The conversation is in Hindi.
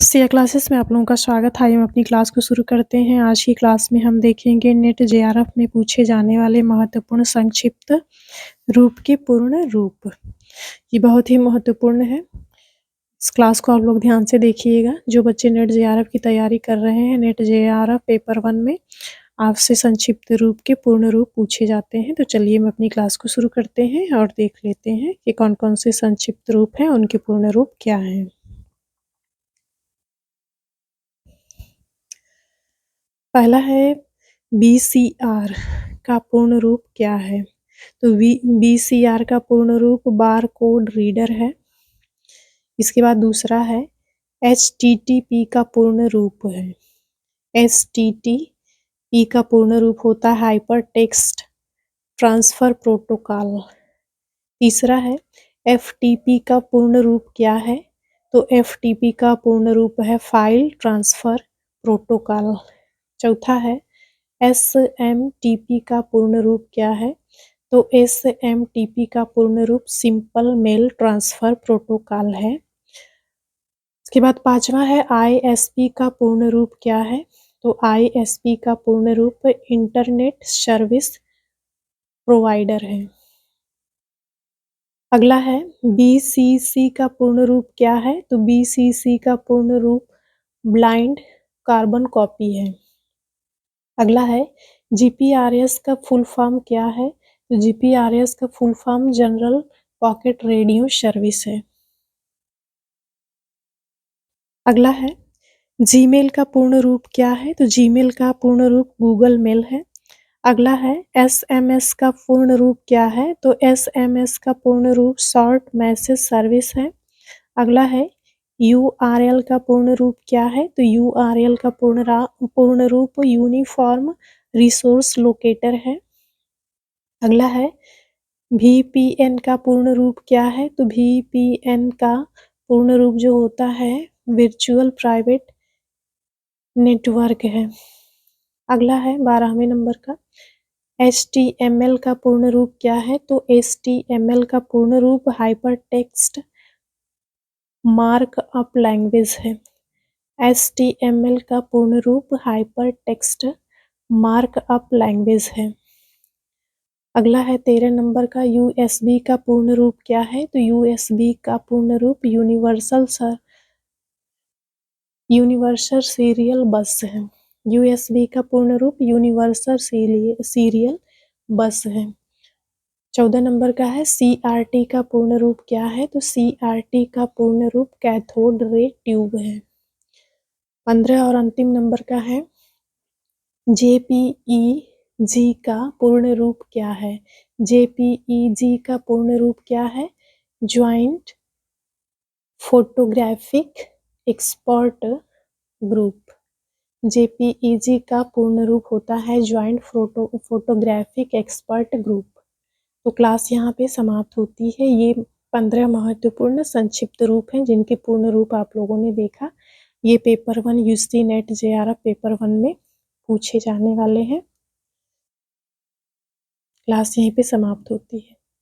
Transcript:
सिया क्लासेस में आप लोगों का स्वागत है। आइए हम अपनी क्लास को शुरू करते हैं। आज की क्लास में हम देखेंगे नेट जेआरएफ में पूछे जाने वाले महत्वपूर्ण संक्षिप्त रूप के पूर्ण रूप। ये बहुत ही महत्वपूर्ण है। इस क्लास को आप लोग ध्यान से देखिएगा। जो बच्चे नेट जेआरएफ की तैयारी कर रहे हैं, नेट जेआरएफ पेपर 1 में आपसे संक्षिप्त रूप के पूर्ण रूप पूछे जाते हैं। तो चलिए हम अपनी क्लास को शुरू करते हैं और देख लेते हैं कि कौन-कौन से संक्षिप्त रूप हैं, उनके पूर्ण रूप क्या हैं। पहला है बीसीआर का पूर्ण रूप क्या है? तो बीसीआर का पूर्ण रूप बार कोड रीडर है। इसके बाद दूसरा है एचटीटीपी का पूर्ण रूप है। एचटीटीपी का पूर्ण रूप होता है हाइपर टेक्स्ट ट्रांसफर प्रोटोकॉल। तीसरा है एफटीपी का पूर्ण रूप क्या है? तो एफटीपी का पूर्ण रूप है फाइल ट्रांसफर प्रोटोकॉल। चौथा है एसएमटीपी का पूर्ण रूप क्या है? तो एसएमटीपी का पूर्ण रूप सिंपल मेल ट्रांसफर प्रोटोकॉल है। इसके बाद पांचवा है आईएसपी का पूर्ण रूप क्या है? तो आईएसपी का पूर्ण रूप इंटरनेट सर्विस प्रोवाइडर है। अगला है बीसीसी का पूर्ण रूप क्या है? तो बीसीसी का पूर्ण रूप ब्लाइंड कार्बन कॉपी है। अगला है जीपीआरएस का फुल फॉर्म क्या है? तो जीपीआरएस का full form general pocket radio service है। अगला है जीमेल का पूर्ण रूप क्या है? तो जीमेल का पूर्ण रूप गूगल मेल है। अगला है एसएमएस का पूर्ण रूप क्या है? तो एसएमएस का पूर्ण रूप शॉर्ट मैसेज सर्विस है। अगला है यूआरएल का पूर्ण रूप क्या है? तो यूआरएल का पूर्ण रूप यूनिफॉर्म रिसोर्स लोकेटर है। अगला है वीपीएन का पूर्ण रूप क्या है? तो वीपीएन का पूर्ण रूप जो होता है वर्चुअल प्राइवेट नेटवर्क है। अगला है 12वें नंबर का HTML का पूर्ण रूप क्या है? तो HTML का पूर्ण रूप हाइपर टेक्स्ट मार्कअप लैंग्वेज है। HTML का पूर्ण रूप हाइपर टेक्स्ट मार्कअप लैंग्वेज है। अगला है 13 नंबर का USB का पूर्ण रूप क्या है? तो USB का पूर्ण रूप यूनिवर्सल सीरियल बस है। USB का पूर्ण रूप यूनिवर्सल सीरियल बस है। 14 नंबर का है CRT का पूर्ण रूप क्या है? तो CRT का पूर्ण रूप कैथोड रे ट्यूब है। 15 और अंतिम नंबर का है JPEG का पूर्ण रूप क्या है? JPEG का पूर्ण रूप क्या है? Joint photographic expert group. JPEG का पूर्ण रूप होता है ज्वाइंट फोटोग्राफिक एक्सपर्ट ग्रुप। तो क्लास यहाँ पे समाप्त होती है। ये 15 महत्वपूर्ण संक्षिप्त रूप हैं जिनके पूर्ण रूप आप लोगों ने देखा। ये paper 1 UG NET JRF paper 1 में पूछे जाने वाले हैं। क्लास यहीं पे समाप्त होती है।